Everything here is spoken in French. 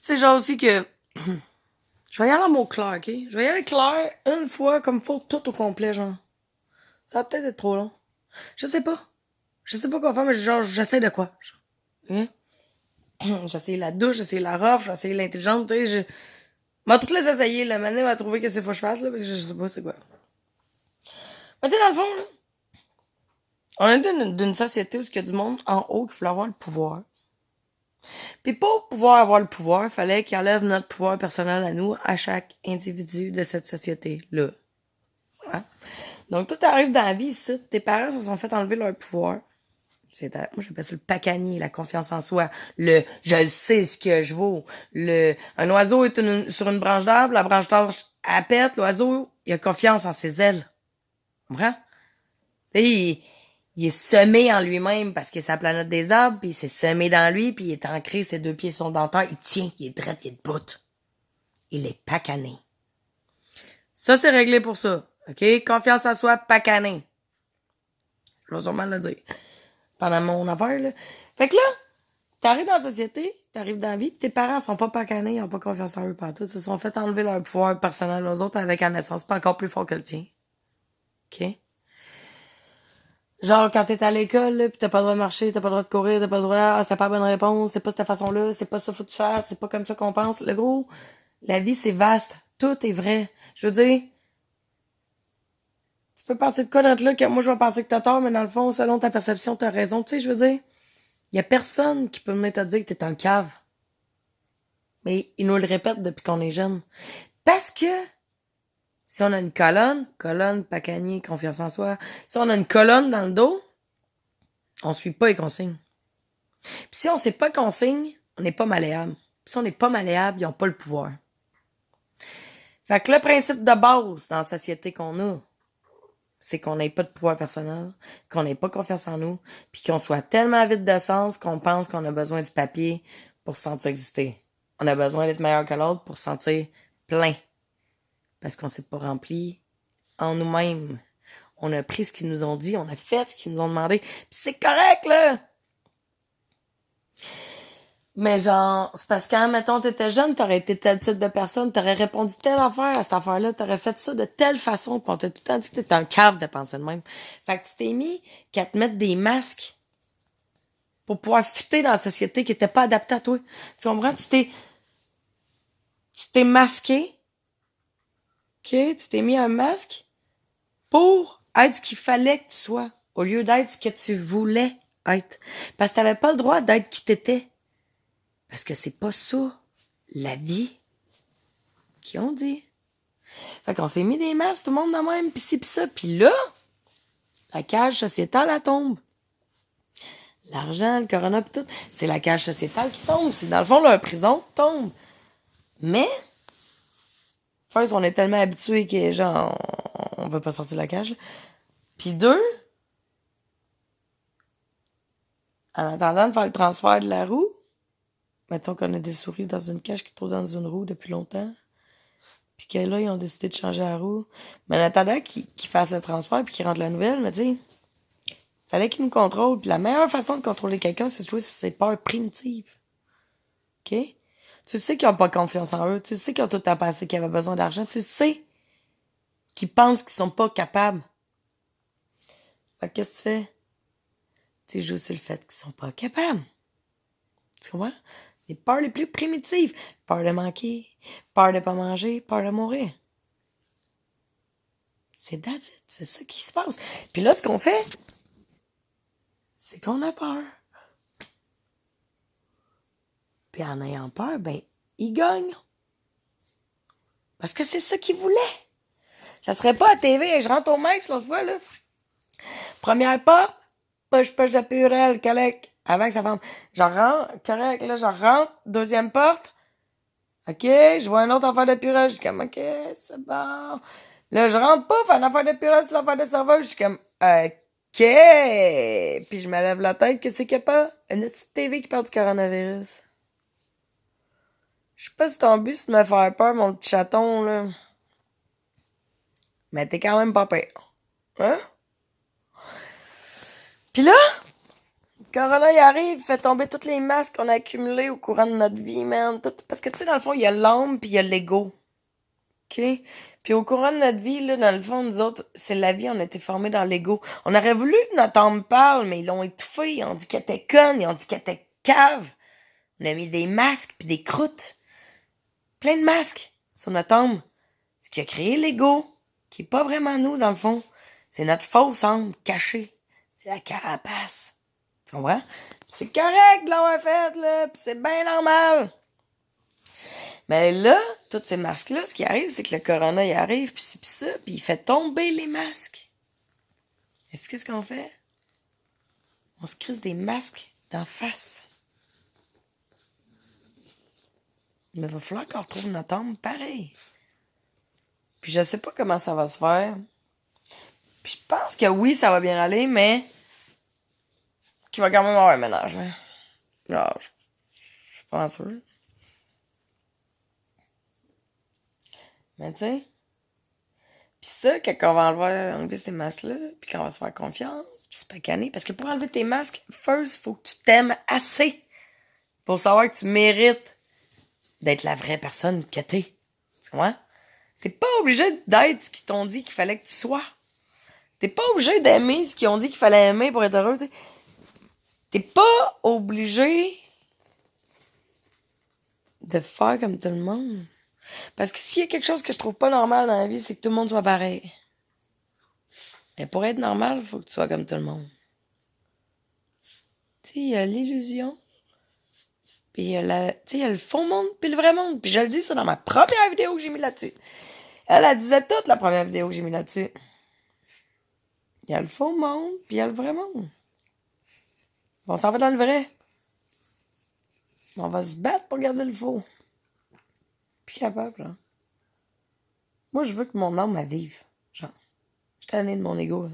C'est genre aussi que... Je vais y aller en mot clair, OK? Je vais y aller clair une fois comme faut tout au complet, genre. Ça va peut-être être trop long. Je sais pas. Je sais pas quoi faire, mais genre, j'essaie de quoi. Hein? J'essaie la douche, j'essaie la rough, j'essaie l'intelligente, tu sais, moi, toutes les essayer, la manée va trouver qu'est-ce qu'il faut que je fasse, là, parce que je sais pas c'est quoi. Mais tu sais, dans le fond, là, on est d'une société où il y a du monde en haut qui voulait avoir le pouvoir. Puis pour pouvoir avoir le pouvoir, il fallait qu'il enlève notre pouvoir personnel à nous, à chaque individu de cette société-là. Hein? Donc, tout arrive dans la vie ici. Tes parents se sont fait enlever leur pouvoir. Moi, j'appelle ça le pacanier, la confiance en soi. Je sais ce que je vaux. Un oiseau est sur une branche d'arbre, la branche d'arbre, elle pète, l'oiseau, il a confiance en ses ailes. Tu comprends? Il est semé en lui-même parce qu'il est sa planète des arbres, puis il s'est semé dans lui, puis il est ancré, ses deux pieds sont dans terre, il tient, il est droit, il est debout. Il est pacané. Ça, c'est réglé pour ça. OK? Confiance en soi, pacané. Je vais sûrement le dire. Pendant mon affaire, là. Fait que là, t'arrives dans la société, t'arrives dans la vie, pis tes parents sont pas pacanés, ils ont pas confiance en eux partout. Ils se sont fait enlever leur pouvoir personnel aux autres avec la naissance, pas encore plus fort que le tien. OK? Genre, quand t'es à l'école, là, pis t'as pas le droit de marcher, t'as pas le droit de courir, t'as pas le droit, c'était pas la bonne réponse, c'est pas cette façon-là, c'est pas ça faut que tu fasses, c'est pas comme ça qu'on pense. Le gros, la vie, c'est vaste. Tout est vrai. Je veux dire, tu peux penser de quoi d'être là, que moi, je vais penser que t'as tort, mais dans le fond, selon ta perception, t'as raison. Tu sais, je veux dire, y a personne qui peut venir te dire que t'es un cave. Mais ils nous le répètent depuis qu'on est jeune. Parce que, si on a une colonne, pacanier, confiance en soi, si on a une colonne dans le dos, on suit pas les consignes. Puis si on sait pas consigne, on n'est pas malléable. Puis si on n'est pas malléable, ils ont pas le pouvoir. Fait que le principe de base dans la société qu'on a, c'est qu'on n'ait pas de pouvoir personnel, qu'on n'ait pas confiance en nous, puis qu'on soit tellement vide de sens qu'on pense qu'on a besoin du papier pour se sentir exister. On a besoin d'être meilleur que l'autre pour se sentir plein. Parce qu'on s'est pas rempli en nous-mêmes. On a pris ce qu'ils nous ont dit, on a fait ce qu'ils nous ont demandé, puis c'est correct, là! Mais genre, c'est parce que quand, mettons, t'étais jeune, t'aurais été tel type de personne, t'aurais répondu telle affaire à cette affaire-là, t'aurais fait ça de telle façon, pis on t'a tout le temps dit que t'étais un cave de penser de même. Fait que tu t'es mis qu'à te mettre des masques pour pouvoir fitter dans la société qui était pas adaptée à toi. Tu comprends? Tu t'es masqué, ok? Tu t'es mis un masque pour être ce qu'il fallait que tu sois, au lieu d'être ce que tu voulais être. Parce que t'avais pas le droit d'être qui t'étais. Parce que c'est pas ça, la vie, qui ont dit. Fait qu'on s'est mis des masques, tout le monde dans le même, pis ci pis ça. Pis là, la cage sociétale, elle tombe. L'argent, le corona pis tout, c'est la cage sociétale qui tombe. C'est dans le fond, leur prison tombe. Mais, first, on est tellement habitués que, genre, on veut pas sortir de la cage. Puis deux, en attendant de faire le transfert de la roue, mettons qu'on a des souris dans une cage qui trouvent dans une roue depuis longtemps, puis que là, ils ont décidé de changer la roue. Mais en attendant qu'ils fassent le transfert puis qu'ils rentrent la nouvelle, mais tu sais, fallait qu'ils nous contrôlent. Puis la meilleure façon de contrôler quelqu'un, c'est de jouer sur ses peurs primitives. OK? Tu sais qu'ils ont pas confiance en eux. Tu sais qu'ils ont tout à penser qu'ils avaient besoin d'argent. Tu sais qu'ils pensent qu'ils sont pas capables. Fait que qu'est-ce que tu fais? Tu joues sur le fait qu'ils sont pas capables. Tu comprends? Les peurs les plus primitives. Peur de manquer, peur de pas manger, peur de mourir. C'est that's it. C'est ça qui se passe. Puis là, ce qu'on fait, c'est qu'on a peur. Puis en ayant peur, ben, ils gagnent. Parce que c'est ça qu'ils voulaient. Ça serait pas à TV. Je rentre au max l'autre fois, là. Première porte, push de purée, collègue. Avant que ça ferme. Je rentre, correct, là, je rentre. Deuxième porte. OK, je vois un autre affaire de purée. Je suis comme, OK, c'est bon. Là, je rentre pas, faire une affaire de purée sur l'affaire de serveur. Je suis comme, OK. Puis je me lève la tête. Qu'est-ce qu'il y a pas? Une petite TV qui parle du coronavirus. Je sais pas si ton but c'est de me faire peur, mon petit chaton, là. Mais t'es quand même pas pire. Hein? Pis là, Corona, il arrive, il fait tomber tous les masques qu'on a accumulés au courant de notre vie, man. Tout... Parce que, tu sais, dans le fond, il y a l'âme puis il y a l'ego. OK? Puis au courant de notre vie, là, dans le fond, nous autres, c'est la vie, on a été formés dans l'ego. On aurait voulu que notre âme parle, mais ils l'ont étouffé. Ils ont dit qu'elle était conne, ils ont dit qu'elle était cave. On a mis des masques puis des croûtes. Plein de masques sur notre âme. Ce qui a créé l'ego, qui est pas vraiment nous, dans le fond. C'est notre fausse âme cachée. C'est la carapace. Tu comprends? Pis c'est correct de l'avoir fait, là. Pis c'est bien normal. Mais là, tous ces masques-là, ce qui arrive, c'est que le corona, il arrive, pis c'est pis ça, pis il fait tomber les masques. Et c'est qu'est-ce qu'on fait? On se crisse des masques d'en face. Mais il va falloir qu'on retrouve notre âme pareil. Puis je sais pas comment ça va se faire. Puis je pense que oui, ça va bien aller, mais qu'il va quand même avoir un ménage. Hein. Genre, je suis pas sûr. Mais tu sais, pis ça, quand on va enlever ces masques-là, puis qu'on va se faire confiance, pis se pacaner, parce que pour enlever tes masques, first, faut que tu t'aimes assez pour savoir que tu mérites d'être la vraie personne que t'es. Tu comprends? T'es pas obligé d'être ce qu'ils t'ont dit qu'il fallait que tu sois. T'es pas obligé d'aimer ce qu'ils ont dit qu'il fallait aimer pour être heureux, t'sais. T'es pas obligé de faire comme tout le monde. Parce que s'il y a quelque chose que je trouve pas normal dans la vie, c'est que tout le monde soit pareil. Mais pour être normal, il faut que tu sois comme tout le monde. Tu sais, il y a l'illusion. Puis il y a le faux monde, puis le vrai monde. Puis je le dis ça dans ma première vidéo que j'ai mis là-dessus. Elle disait toute la première vidéo que j'ai mis là-dessus. Il y a le faux monde, puis il y a le vrai monde. On s'en va dans le vrai. On va se battre pour garder le faux. Plus capable, genre. Moi, je veux que mon âme, elle vive. Genre, je suis tannée de mon ego, là.